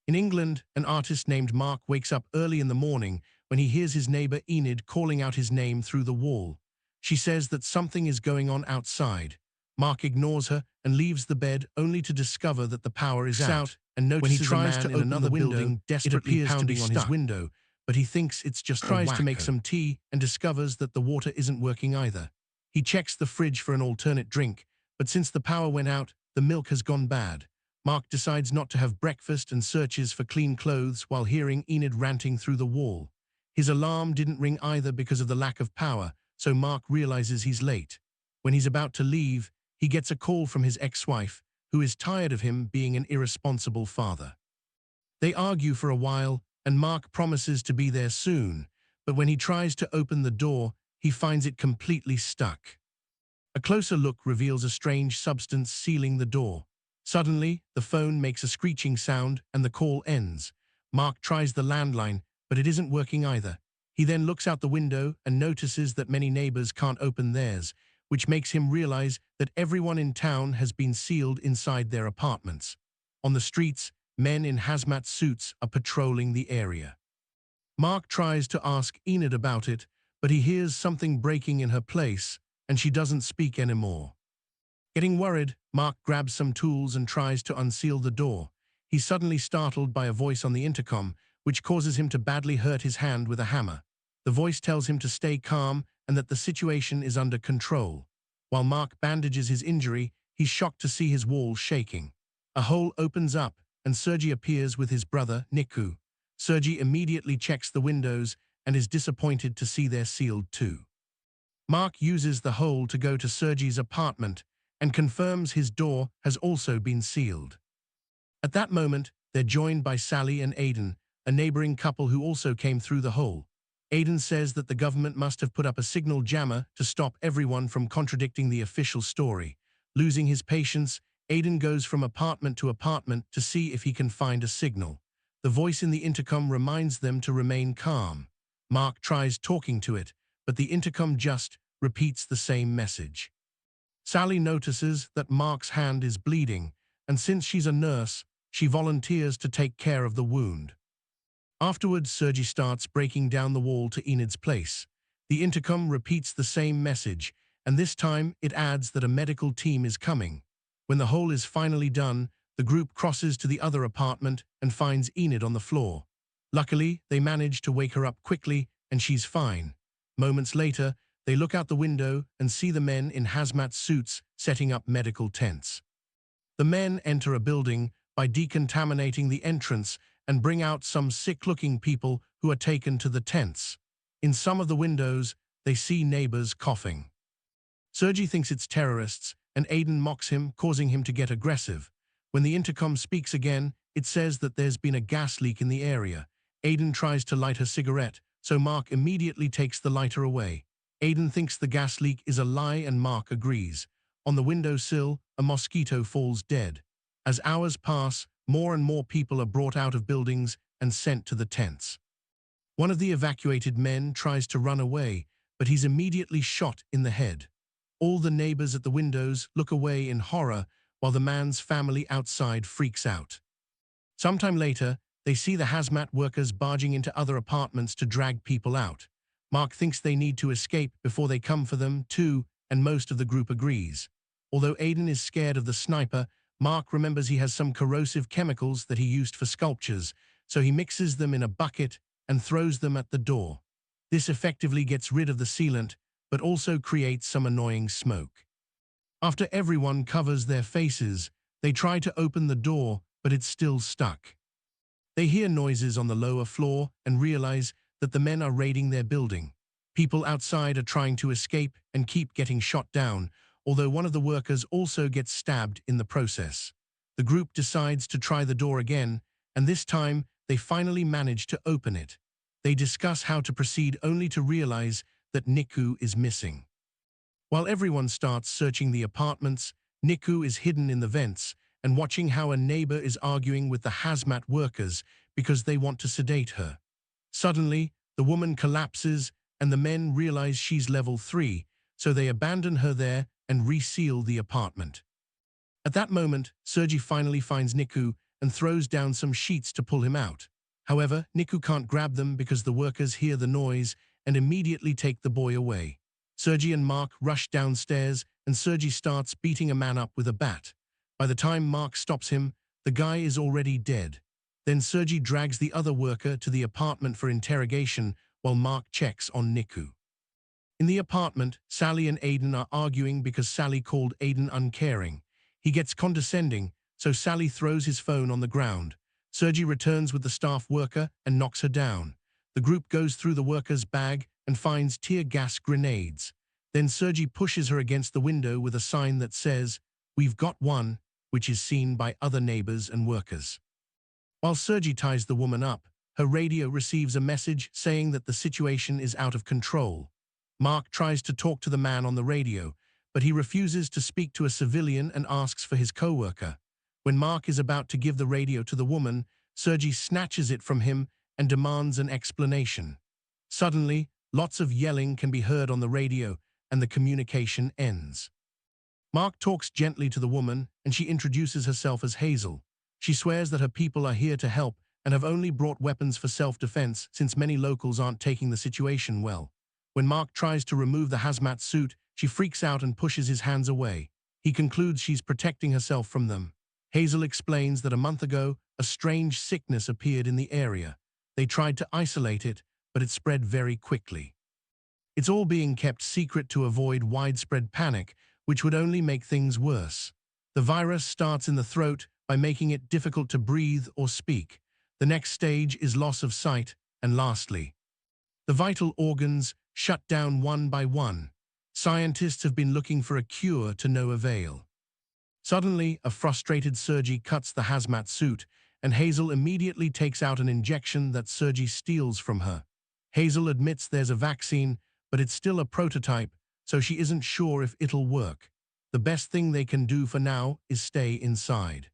In England, an artist named Mark wakes up early in the morning when he hears his neighbor Enid calling out his name through the wall. She says that something is going on outside. Mark ignores her and leaves the bed only to discover that the power is out and notices when he tries to open another building desperately pounding on his window, but he thinks it's just tries to make some tea and discovers that the water isn't working either. He checks the fridge for an alternate drink, but since the power went out, the milk has gone bad. Mark decides not to have breakfast and searches for clean clothes while hearing Enid ranting through the wall. His alarm didn't ring either because of the lack of power, so Mark realizes he's late. When he's about to leave, he gets a call from his ex-wife, who is tired of him being an irresponsible father. They argue for a while, and Mark promises to be there soon, but when he tries to open the door, he finds it completely stuck. A closer look reveals a strange substance sealing the door. Suddenly, the phone makes a screeching sound and the call ends. Mark tries the landline, but it isn't working either. He then looks out the window and notices that many neighbors can't open theirs, which makes him realize that everyone in town has been sealed inside their apartments. On the streets, men in hazmat suits are patrolling the area. Mark tries to ask Enid about it, but he hears something breaking in her place, and she doesn't speak anymore. Getting worried, Mark grabs some tools and tries to unseal the door. He's suddenly startled by a voice on the intercom, which causes him to badly hurt his hand with a hammer. The voice tells him to stay calm and that the situation is under control. While Mark bandages his injury, he's shocked to see his wall shaking. A hole opens up, and Sergei appears with his brother, Niku. Sergei immediately checks the windows and is disappointed to see they're sealed too. Mark uses the hole to go to Sergei's apartment and confirms his door has also been sealed. At that moment, they're joined by Sally and Aidan, a neighboring couple who also came through the hole. Aidan says that the government must have put up a signal jammer to stop everyone from contradicting the official story. Losing his patience, Aidan goes from apartment to apartment to see if he can find a signal. The voice in the intercom reminds them to remain calm. Mark tries talking to it, but the intercom just repeats the same message. Sally notices that Mark's hand is bleeding, and since she's a nurse, she volunteers to take care of the wound. Afterwards, Sergei starts breaking down the wall to Enid's place. The intercom repeats the same message, and this time it adds that a medical team is coming. When the hole is finally done, the group crosses to the other apartment and finds Enid on the floor. Luckily, they manage to wake her up quickly, and she's fine. Moments later, they look out the window and see the men in hazmat suits setting up medical tents. The men enter a building by decontaminating the entrance and bring out some sick-looking people who are taken to the tents. In some of the windows, they see neighbors coughing. Sergei thinks it's terrorists, and Aidan mocks him, causing him to get aggressive. When the intercom speaks again, it says that there's been a gas leak in the area. Aidan tries to light her cigarette, so Mark immediately takes the lighter away. Aidan thinks the gas leak is a lie and Mark agrees. On the windowsill, a mosquito falls dead. As hours pass, more and more people are brought out of buildings and sent to the tents. One of the evacuated men tries to run away, but he's immediately shot in the head. All the neighbors at the windows look away in horror while the man's family outside freaks out. Sometime later, they see the hazmat workers barging into other apartments to drag people out. Mark thinks they need to escape before they come for them, too, and most of the group agrees. Although Aidan is scared of the sniper, Mark remembers he has some corrosive chemicals that he used for sculptures, so he mixes them in a bucket and throws them at the door. This effectively gets rid of the sealant, but also creates some annoying smoke. After everyone covers their faces, they try to open the door, but it's still stuck. They hear noises on the lower floor and realize that the men are raiding their building. People outside are trying to escape and keep getting shot down, although one of the workers also gets stabbed in the process. The group decides to try the door again, and this time they finally manage to open it. They discuss how to proceed only to realize that Niku is missing. While everyone starts searching the apartments, Niku is hidden in the vents and watching how a neighbor is arguing with the hazmat workers because they want to sedate her. Suddenly, the woman collapses and the men realize she's level 3, so they abandon her there and reseal the apartment. At that moment, Sergei finally finds Niku and throws down some sheets to pull him out. However, Niku can't grab them because the workers hear the noise and immediately take the boy away. Sergi and Mark rush downstairs, and Sergi starts beating a man up with a bat. By the time Mark stops him, the guy is already dead. Then Sergi drags the other worker to the apartment for interrogation while Mark checks on Niku. In the apartment, Sally and Aiden are arguing because Sally called Aiden uncaring. He gets condescending, so Sally throws his phone on the ground. Sergi returns with the staff worker and knocks her down. The group goes through the worker's bag and finds tear gas grenades. Then Sergi pushes her against the window with a sign that says, "We've got one," which is seen by other neighbors and workers. While Sergi ties the woman up, her radio receives a message saying that the situation is out of control. Mark tries to talk to the man on the radio, but he refuses to speak to a civilian and asks for his co-worker. When Mark is about to give the radio to the woman, Sergi snatches it from him and demands an explanation. Suddenly, lots of yelling can be heard on the radio, and the communication ends. Mark talks gently to the woman, and she introduces herself as Hazel. She swears that her people are here to help and have only brought weapons for self-defense since many locals aren't taking the situation well. When Mark tries to remove the hazmat suit, she freaks out and pushes his hands away. He concludes she's protecting herself from them. Hazel explains that a month ago, a strange sickness appeared in the area. They tried to isolate it, but it spread very quickly. It's all being kept secret to avoid widespread panic, which would only make things worse. The virus starts in the throat by making it difficult to breathe or speak. The next stage is loss of sight, and lastly, the vital organs shut down one by one. Scientists have been looking for a cure to no avail. Suddenly, a frustrated Sergi cuts the hazmat suit, and Hazel immediately takes out an injection that Sergi steals from her. Hazel admits there's a vaccine, but it's still a prototype, so she isn't sure if it'll work. The best thing they can do for now is stay inside.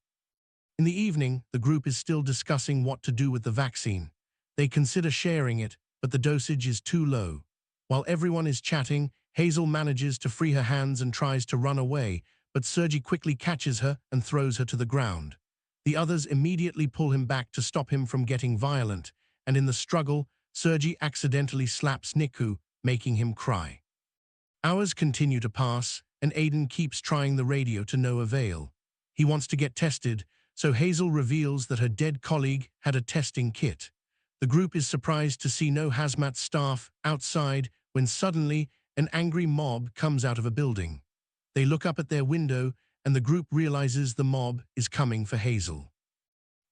In the evening, the group is still discussing what to do with the vaccine. They consider sharing it, but the dosage is too low. While everyone is chatting, Hazel manages to free her hands and tries to run away, but Sergi quickly catches her and throws her to the ground. The others immediately pull him back to stop him from getting violent, and in the struggle, Sergi accidentally slaps Niku, making him cry. Hours continue to pass, and Aiden keeps trying the radio to no avail. He wants to get tested, so Hazel reveals that her dead colleague had a testing kit. The group is surprised to see no hazmat staff outside when suddenly an angry mob comes out of a building. They look up at their window, and the group realizes the mob is coming for Hazel.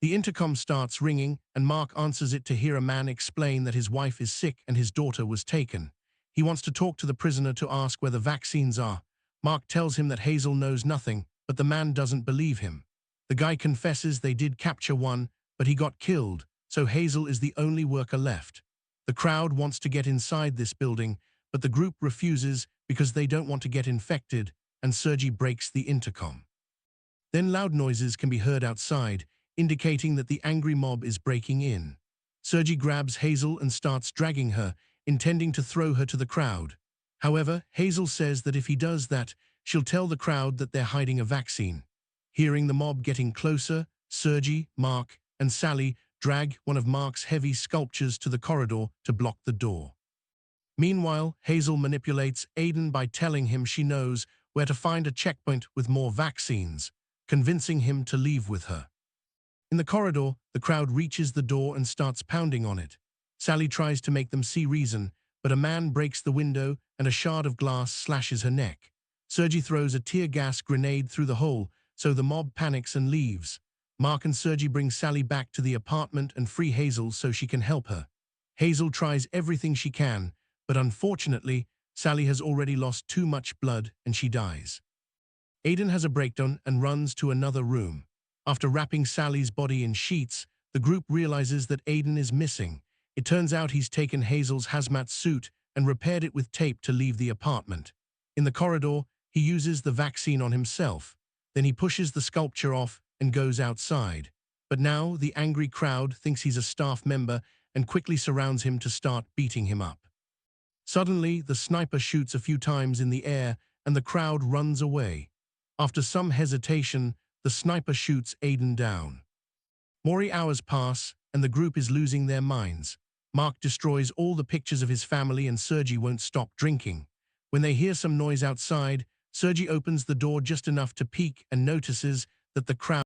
The intercom starts ringing, and Mark answers it to hear a man explain that his wife is sick and his daughter was taken. He wants to talk to the prisoner to ask where the vaccines are. Mark tells him that Hazel knows nothing, but the man doesn't believe him. The guy confesses they did capture one, but he got killed, so Hazel is the only worker left. The crowd wants to get inside this building, but the group refuses because they don't want to get infected, and Sergi breaks the intercom. Then loud noises can be heard outside, indicating that the angry mob is breaking in. Sergi grabs Hazel and starts dragging her, intending to throw her to the crowd. However, Hazel says that if he does that, she'll tell the crowd that they're hiding a vaccine. Hearing the mob getting closer, Sergi, Mark, and Sally drag one of Mark's heavy sculptures to the corridor to block the door. Meanwhile, Hazel manipulates Aiden by telling him she knows where to find a checkpoint with more vaccines, convincing him to leave with her. In the corridor, the crowd reaches the door and starts pounding on it. Sally tries to make them see reason, but a man breaks the window and a shard of glass slashes her neck. Sergi throws a tear gas grenade through the hole, so the mob panics and leaves. Mark and Sergi bring Sally back to the apartment and free Hazel so she can help her. Hazel tries everything she can, but unfortunately, Sally has already lost too much blood and she dies. Aiden has a breakdown and runs to another room. After wrapping Sally's body in sheets, the group realizes that Aiden is missing. It turns out he's taken Hazel's hazmat suit and repaired it with tape to leave the apartment. In the corridor, he uses the vaccine on himself. Then he pushes the sculpture off and goes outside. But now the angry crowd thinks he's a staff member and quickly surrounds him to start beating him up. Suddenly, the sniper shoots a few times in the air and the crowd runs away. After some hesitation, the sniper shoots Aiden down. More hours pass, and the group is losing their minds. Mark destroys all the pictures of his family, and Sergi won't stop drinking. When they hear some noise outside, Sergi opens the door just enough to peek and notices that the crowd